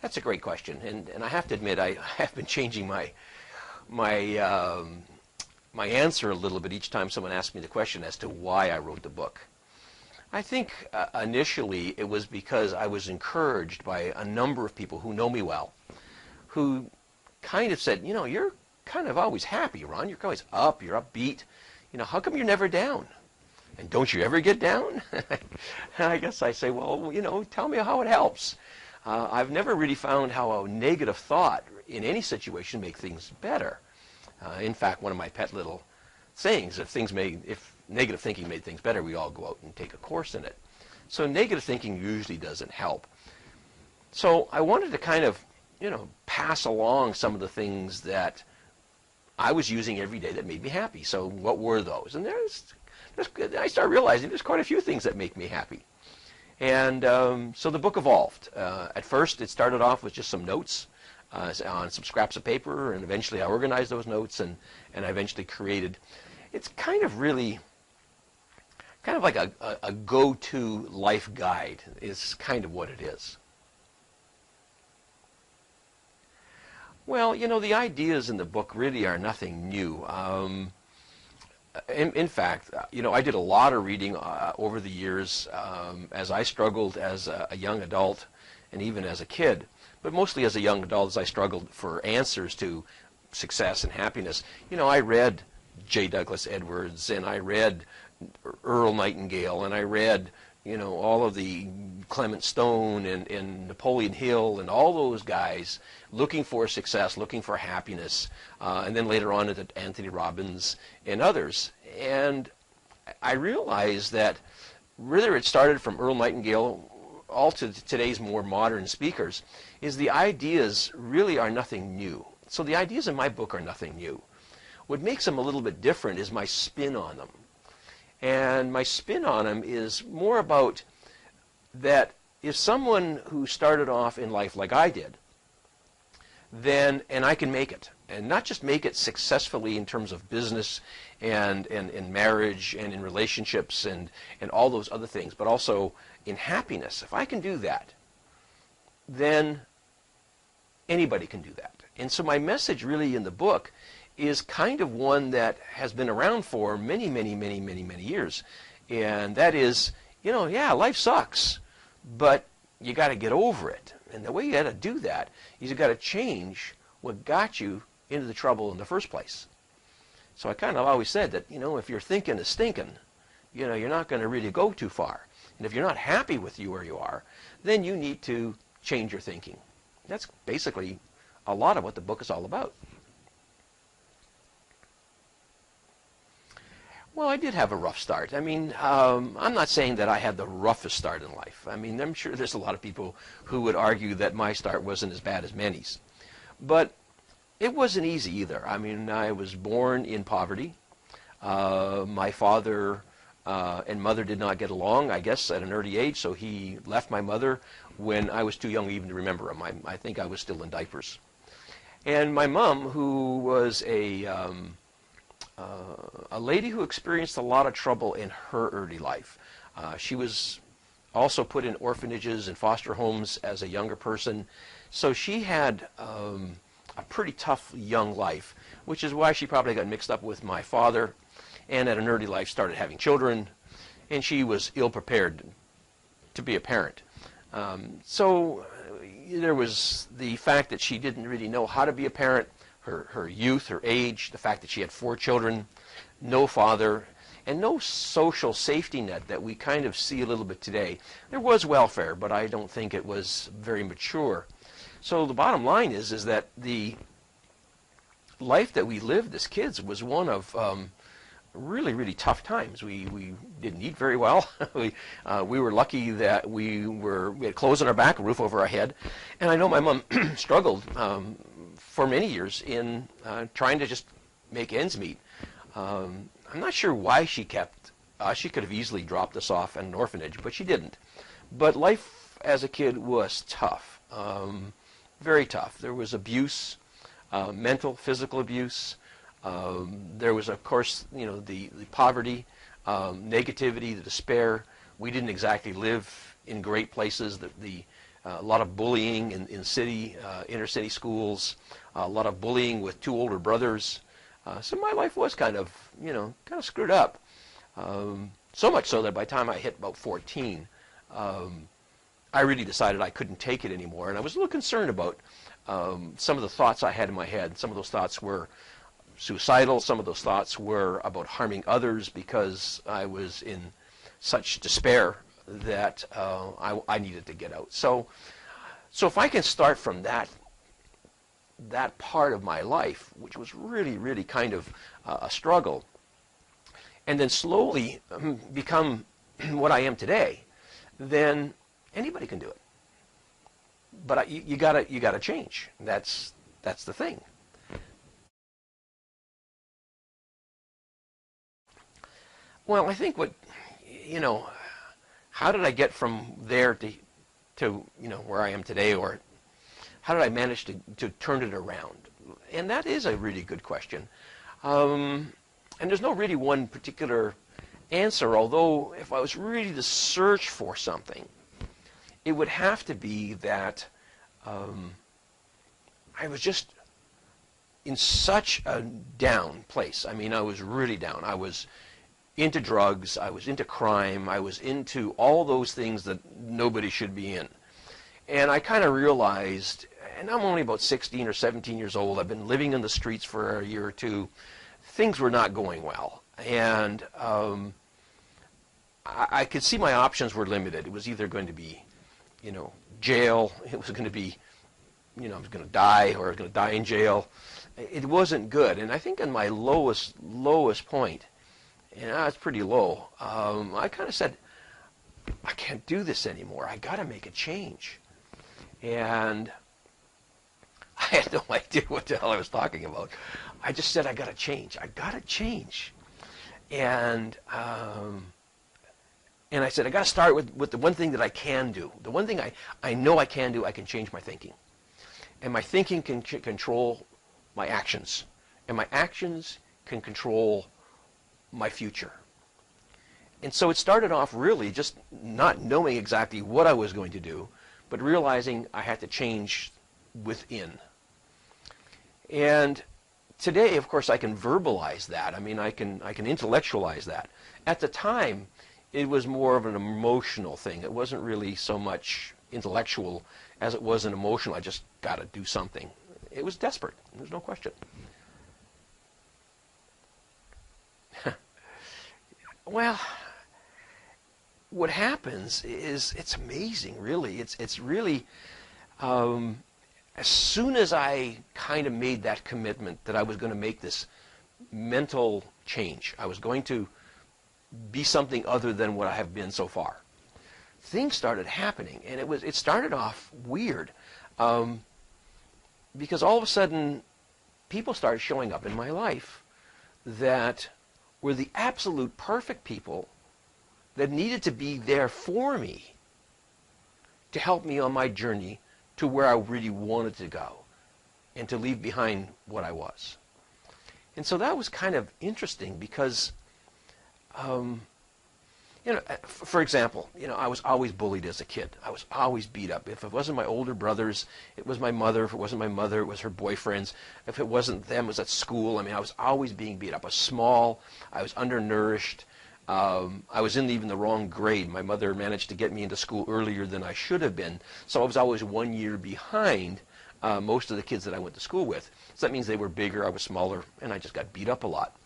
That's a great question, and I have to admit I have been changing my my answer a little bit each time someone asks me the question as to why I wrote the book. I think initially it was because I was encouraged by a number of people who know me well, who kind of said, you know, you're kind of always happy, Ron. You're always up, you're upbeat. You know, how come you're never down? And don't you ever get down? And I guess I say, well, you know, tell me how it helps. I've never really found how a negative thought in any situation make things better. In fact, one of my pet little sayings, if negative thinking made things better, we all go out and take a course in it. So negative thinking usually doesn't help. So I wanted to kind of, you know, pass along some of the things that I was using every day that made me happy. So what were those? And I started realizing there's quite a few things that make me happy. And so the book evolved. At first, it started off with just some notes on some scraps of paper, and eventually I organized those notes, and I eventually created. It's kind of like a go-to life guide is kind of what it is. Well, you know, the ideas in the book really are nothing new. In fact, you know, I did a lot of reading over the years as I struggled as a young adult and even as a kid, but mostly as a young adult as I struggled for answers to success and happiness. You know, I read J. Douglas Edwards, and I read Earl Nightingale, and I read, you know, all of the Clement Stone and Napoleon Hill and all those guys looking for success, looking for happiness, and then later on into Anthony Robbins and others. And I realized that whether it started from Earl Nightingale all to today's more modern speakers, is the ideas really are nothing new. So the ideas in my book are nothing new. What makes them a little bit different is my spin on them. And my spin on them is more about that if someone who started off in life like I did, then, and I can make it, and not just make it successfully in terms of business and in marriage and in relationships and all those other things, but also in happiness. If I can do that, then anybody can do that. And so my message really in the book is kind of one that has been around for many years. And that is, you know, yeah, life sucks, but you got to get over it. And the way you got to do that is you got to change what got you into the trouble in the first place. So I kind of always said that, you know, if your thinking is stinking, you know, you're not going to really go too far. And if you're not happy with you where you are, then you need to change your thinking. That's basically a lot of what the book is all about. Well, I did have a rough start. I mean, I'm not saying that I had the roughest start in life. I mean, I'm sure there's a lot of people who would argue that my start wasn't as bad as many's. But it wasn't easy either. I mean, I was born in poverty. My father and mother did not get along, I guess, at an early age, so he left my mother when I was too young even to remember him. I think I was still in diapers. And my mom, who was a lady who experienced a lot of trouble in her early life. She was also put in orphanages and foster homes as a younger person. So she had a pretty tough young life, which is why she probably got mixed up with my father, and at an early life started having children, and she was ill-prepared to be a parent. So there was the fact that she didn't really know how to be a parent, her youth, her age, the fact that she had 4 children, no father, and no social safety net that we kind of see a little bit today. There was welfare, but I don't think it was very mature. So the bottom line is that the life that we lived as kids was one of really tough times. We didn't eat very well. we were lucky that we had clothes on our back, a roof over our head, and I know my mom struggled for many years in trying to just make ends meet. I'm not sure why she kept. She could have easily dropped us off at an orphanage, but she didn't. But life as a kid was tough, very tough. There was abuse, mental, physical abuse. There was, of course, you know, the poverty, negativity, the despair. We didn't exactly live in great places. The a lot of bullying in inner city schools, a lot of bullying with two older brothers. So my life was kind of screwed up. So much so that by the time I hit about 14, I really decided I couldn't take it anymore. And I was a little concerned about some of the thoughts I had in my head. Some of those thoughts were suicidal. Some of those thoughts were about harming others because I was in such despair that I needed to get out. So if I can start from that part of my life, which was really, really kind of a struggle, and then slowly become what I am today, then anybody can do it. But you gotta change. That's the thing. Well, I think how did I get from there to where I am today, or how did I manage to turn it around? And that is a really good question. And there's no really one particular answer, although if I was really to search for something, it would have to be that I was just in such a down place. I mean, I was really down. I was into drugs. I was into crime. I was into all those things that nobody should be in. And I kind of realized, and I'm only about 16 or 17 years old. I've been living in the streets for a year or two. Things were not going well. And I could see my options were limited. It was either going to be, jail. It was going to be, I was going to die, or I was going to die in jail. It wasn't good. And I think in my lowest point, and it's pretty low, I kind of said, I can't do this anymore. I got to make a change. And I had no idea what the hell I was talking about. I just said, I got to change. I got to change. And I said, I got to start with the one thing that I can do. The one thing I know I can do, I can change my thinking. And my thinking can control my actions. And my actions can control my future. And so it started off really just not knowing exactly what I was going to do, but realizing I had to change within. And today, of course, I can verbalize that. I mean, I can intellectualize that. At the time, it was more of an emotional thing. It wasn't really so much intellectual as it was an emotional. I just got to do something. It was desperate. There's no question. Well, what happens is, it's amazing, really. It's really, as soon as I kind of made that commitment that I was going to make this mental change, I was going to be something other than what I have been so far, things started happening. And it started off weird, because all of a sudden people started showing up in my life that were the absolute perfect people that needed to be there for me to help me on my journey to where I really wanted to go and to leave behind what I was. And so that was kind of interesting because, for example, I was always bullied as a kid. I was always beat up. If it wasn't my older brothers, it was my mother. If it wasn't my mother, it was her boyfriends. If it wasn't them, it was at school. I mean, I was always being beat up. I was small. I was undernourished. I was in even the wrong grade. My mother managed to get me into school earlier than I should have been, so I was always 1 year behind most of the kids that I went to school with. So that means they were bigger, I was smaller, and I just got beat up a lot.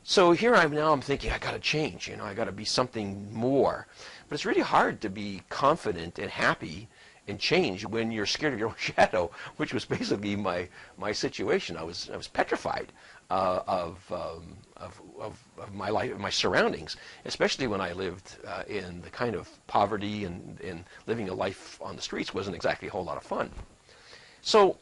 So here I'm thinking, I got to change. I got to be something more. But it's really hard to be confident and happy and change when you're scared of your own shadow, which was basically my situation. I was petrified of my life, my surroundings, especially when I lived in the kind of poverty, and living a life on the streets wasn't exactly a whole lot of fun. So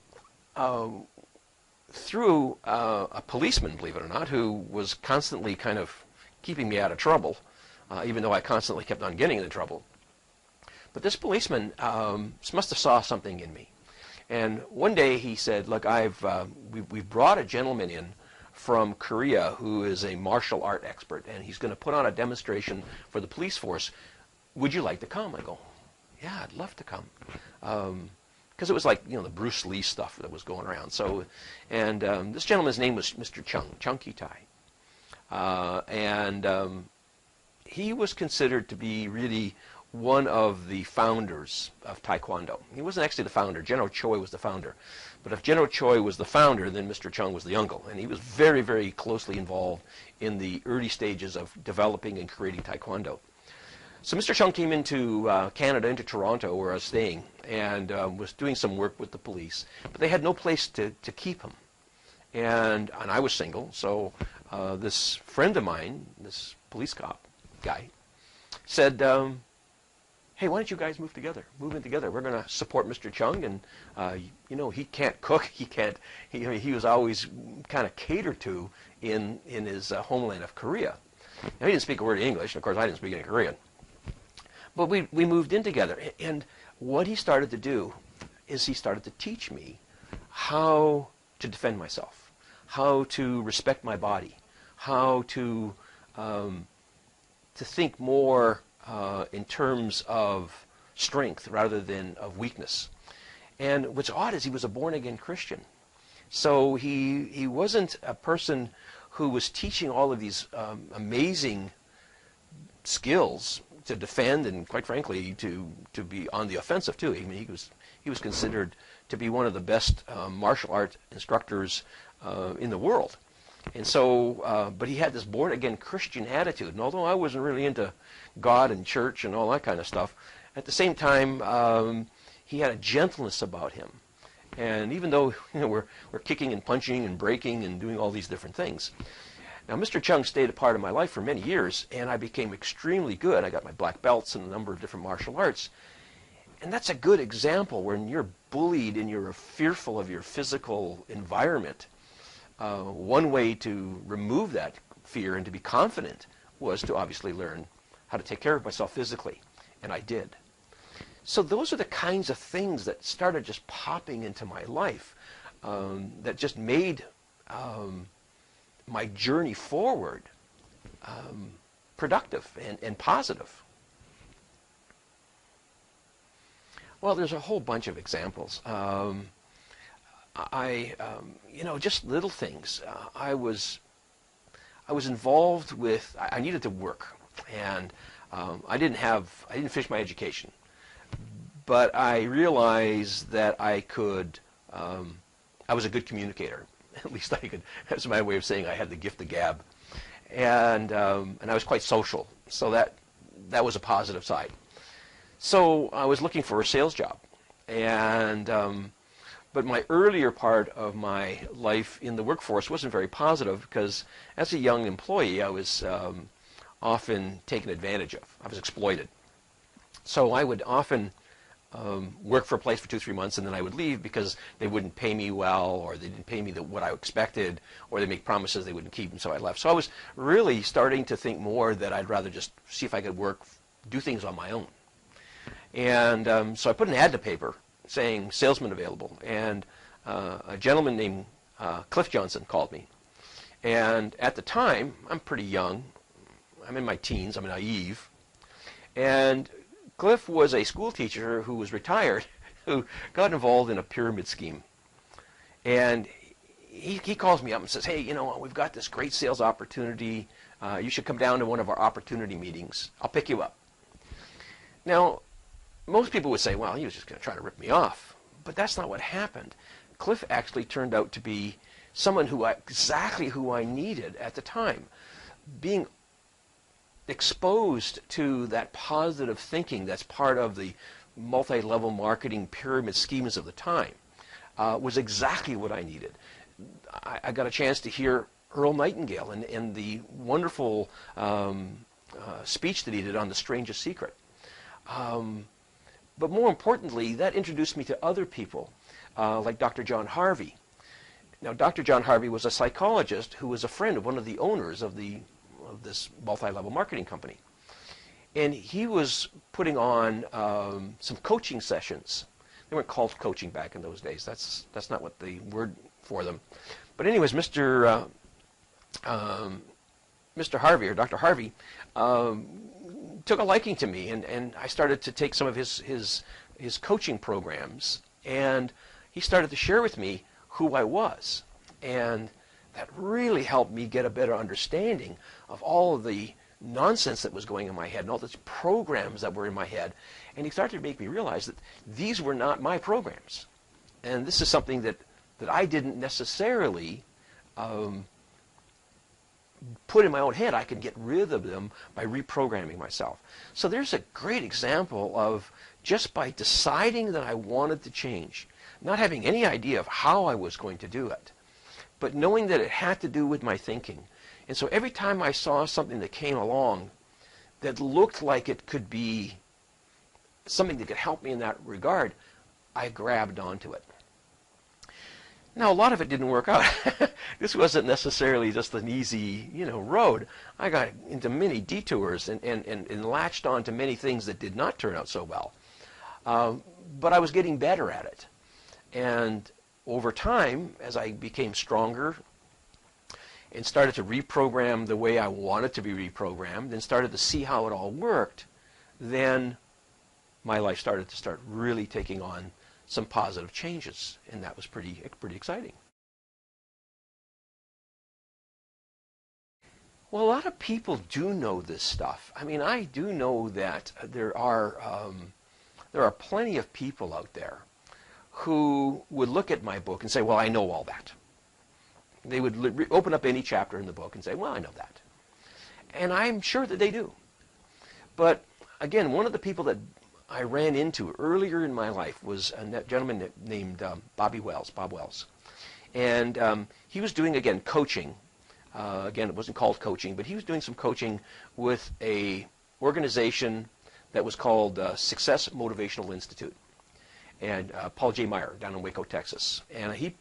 through a policeman, believe it or not, who was constantly kind of keeping me out of trouble, even though I constantly kept on getting into trouble. But this policeman must have saw something in me. And one day he said, look, we've brought a gentleman in from Korea who is a martial art expert, and he's going to put on a demonstration for the police force. Would you like to come? I go, yeah, I'd love to come. Because it was like, the Bruce Lee stuff that was going around. So, and this gentleman's name was Mr. Chunky Tai. He was considered to be really one of the founders of Taekwondo. He wasn't actually the founder. General Choi was the founder. But if General Choi was the founder, then Mr. Chung was the uncle. And he was very, very closely involved in the early stages of developing and creating Taekwondo. So Mr. Chung came into Canada, into Toronto, where I was staying, and was doing some work with the police. But they had no place to keep him. And I was single, so this friend of mine, this police cop guy, said, hey, why don't you guys move in together. We're going to support Mr. Chung, and he can't cook. He was always kind of catered to in his homeland of Korea. Now, he didn't speak a word of English, and of course I didn't speak any Korean. But we moved in together, and what he started to do is he started to teach me how to defend myself, how to respect my body, how to think more in terms of strength rather than of weakness. And what's odd is he was a born-again Christian. So he wasn't a person who was teaching all of these amazing skills to defend and, quite frankly, to be on the offensive too. I mean, he was considered to be one of the best martial art instructors in the world. And so, but he had this born-again Christian attitude. And although I wasn't really into God and church and all that kind of stuff, at the same time, he had a gentleness about him. And even though we're kicking and punching and breaking and doing all these different things. Now, Mr. Chung stayed a part of my life for many years, and I became extremely good. I got my black belts in a number of different martial arts. And that's a good example when you're bullied and you're fearful of your physical environment. One way to remove that fear and to be confident was to obviously learn how to take care of myself physically, and I did. So those are the kinds of things that started just popping into my life that just made my journey forward productive and positive. Well, there's a whole bunch of examples. Just little things. I was involved with. I needed to work, and I didn't finish my education, but I realized that I could. I was a good communicator. At least I could. That's my way of saying I had the gift of gab, and I was quite social. So that was a positive side. So I was looking for a sales job, and but my earlier part of my life in the workforce wasn't very positive because as a young employee I was often taken advantage of. I was exploited. So I would often work for a place for 2-3 months, and then I would leave because they wouldn't pay me well, or they didn't pay me what I expected, or they make promises they wouldn't keep, and so I left. So I was really starting to think more that I'd rather just see if I could do things on my own. And so I put an ad in the paper saying salesman available, and a gentleman named Cliff Johnson called me. And at the time, I'm pretty young. I'm in my teens. I'm naive. And Cliff was a school teacher who was retired, who got involved in a pyramid scheme. And he calls me up and says, hey, we've got this great sales opportunity. You should come down to one of our opportunity meetings. I'll pick you up. Now, most people would say, well, he was just going to try to rip me off. But that's not what happened. Cliff actually turned out to be someone exactly who I needed at the time. Being exposed to that positive thinking that's part of the multi-level marketing pyramid schemes of the time was exactly what I needed. I got a chance to hear Earl Nightingale and the wonderful speech that he did on The Strangest Secret. But more importantly, that introduced me to other people, like Dr. John Harvey. Now, Dr. John Harvey was a psychologist who was a friend of one of the owners of this multi-level marketing company. And he was putting on some coaching sessions. They weren't called coaching back in those days. That's not what the word for them. But anyways, Mr. Harvey, or Dr. Harvey, took a liking to me, and I started to take some of his coaching programs, and he started to share with me who I was. And that really helped me get a better understanding of all of the nonsense that was going in my head and all these programs that were in my head. And he started to make me realize that these were not my programs. And this is something that I didn't necessarily put in my own head. I could get rid of them by reprogramming myself. So there's a great example of just by deciding that I wanted to change, not having any idea of how I was going to do it, but knowing that it had to do with my thinking. And so every time I saw something that came along that looked like it could be something that could help me in that regard, I grabbed onto it. Now, a lot of it didn't work out. This wasn't necessarily just an easy, road. I got into many detours and latched on to many things that did not turn out so well. But I was getting better at it. And over time, as I became stronger and started to reprogram the way I wanted to be reprogrammed and started to see how it all worked, then my life started to really taking on some positive changes, and that was pretty exciting. Well, a lot of people do know this stuff. I mean, I do know that there are plenty of people out there who would look at my book and say, well, I know all that. They would open up any chapter in the book and say, well, I know that. And I'm sure that they do. But again, one of the people that I ran into earlier in my life was a gentleman named Bob Wells. And he was doing, again, coaching. Again, it wasn't called coaching, but he was doing some coaching with a organization that was called Success Motivational Institute. And Paul J. Meyer down in Waco, Texas. And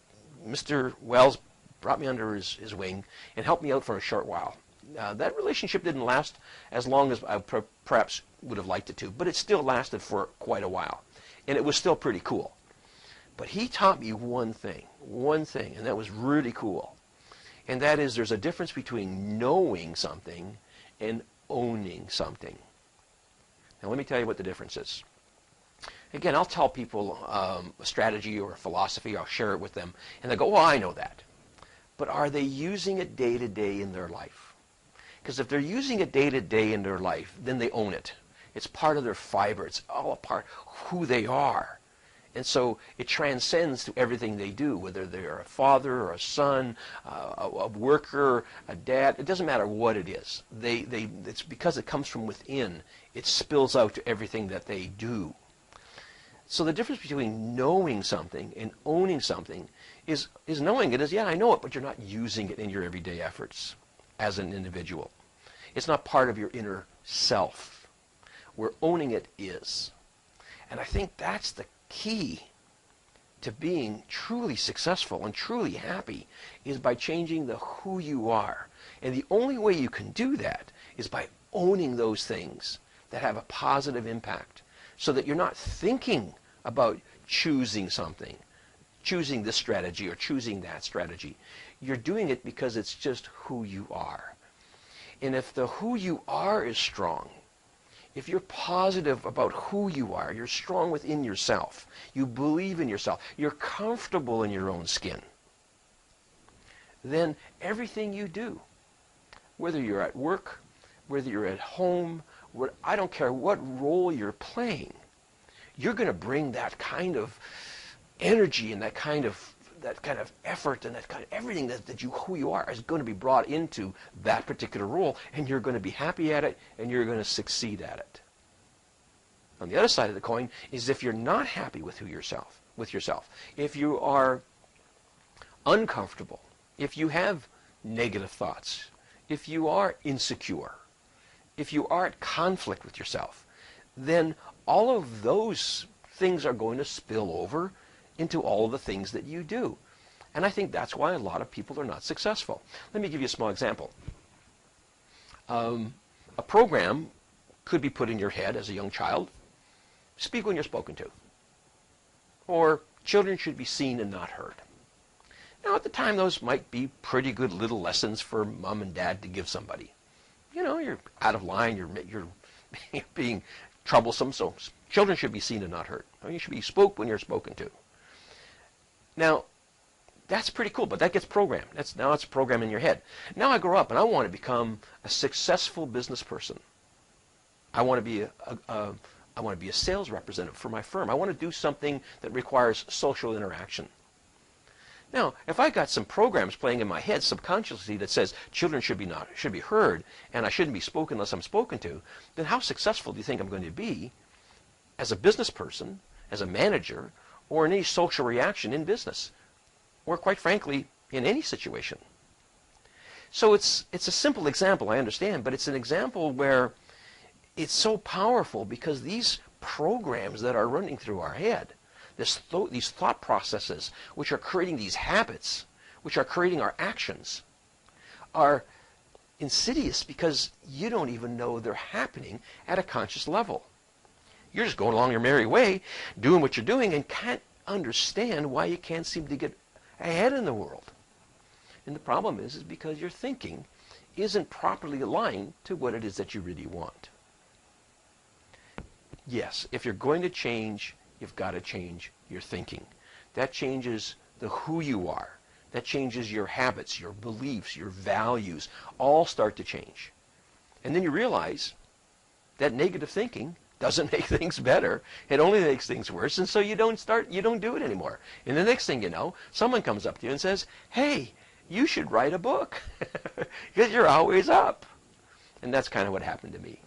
Mr. Wells brought me under his wing and helped me out for a short while. That relationship didn't last as long as I perhaps would have liked it to, but it still lasted for quite a while. And it was still pretty cool. But he taught me one thing, and that was really cool. And that is there's a difference between knowing something and owning something. Now let me tell you what the difference is. Again, I'll tell people a strategy or a philosophy, I'll share it with them, and they go, well, I know that. But are they using it day to day in their life? Because if they're using it day to day in their life, then they own it. It's part of their fiber. It's all a part of who they are. And so it transcends to everything they do, whether they're a father or a son, a worker, a dad. It doesn't matter what it is. It's because it comes from within. It spills out to everything that they do. So the difference between knowing something and owning something is knowing it is, yeah, I know it, but you're not using it in your everyday efforts as an individual. It's not part of your inner self. Where owning it is. And I think that's the key to being truly successful and truly happy is by changing the who you are. And the only way you can do that is by owning those things that have a positive impact so that you're not thinking about choosing something, choosing this strategy or choosing that strategy. You're doing it because it's just who you are. And if the who you are is strong, if you're positive about who you are, you're strong within yourself, you believe in yourself, you're comfortable in your own skin, then everything you do, whether you're at work, whether you're at home, I don't care what role you're playing, you're going to bring that kind of energy and that kind of effort and that kind of everything who you are is going to be brought into that particular role, and you're going to be happy at it, and you're going to succeed at it. On the other side of the coin is if you're not happy with yourself, if you are uncomfortable, if you have negative thoughts, if you are insecure, if you are at conflict with yourself, then all of those things are going to spill over into all of the things that you do. And I think that's why a lot of people are not successful. Let me give you a small example. A program could be put in your head as a young child. Speak when you're spoken to. Or children should be seen and not heard. Now at the time those might be pretty good little lessons for mom and dad to give somebody. You're out of line, you're being troublesome. So children should be seen and not heard. You should be spoke when you're spoken to. Now, that's pretty cool, but that gets programmed. Now it's a program in your head. Now I grow up and I want to become a successful business person. I want to be a sales representative for my firm. I want to do something that requires social interaction. Now, if I got some programs playing in my head subconsciously that says children should be heard and I shouldn't be spoken unless I'm spoken to, then how successful do you think I'm going to be as a business person, as a manager, or in any social reaction in business, or quite frankly, in any situation? So it's a simple example, I understand, but it's an example where it's so powerful because these programs that are running through our head, these thought processes, which are creating these habits, which are creating our actions, are insidious because you don't even know they're happening at a conscious level. You're just going along your merry way, doing what you're doing, and can't understand why you can't seem to get ahead in the world. And the problem is because your thinking isn't properly aligned to what it is that you really want. Yes, if you're going to change, you've got to change your thinking. That changes the who you are. That changes your habits, your beliefs, your values, all start to change. And then you realize that negative thinking doesn't make things better. It only makes things worse, and so you don't do it anymore. And the next thing you know, someone comes up to you and says, "Hey, you should write a book because you're always up." And that's kind of what happened to me.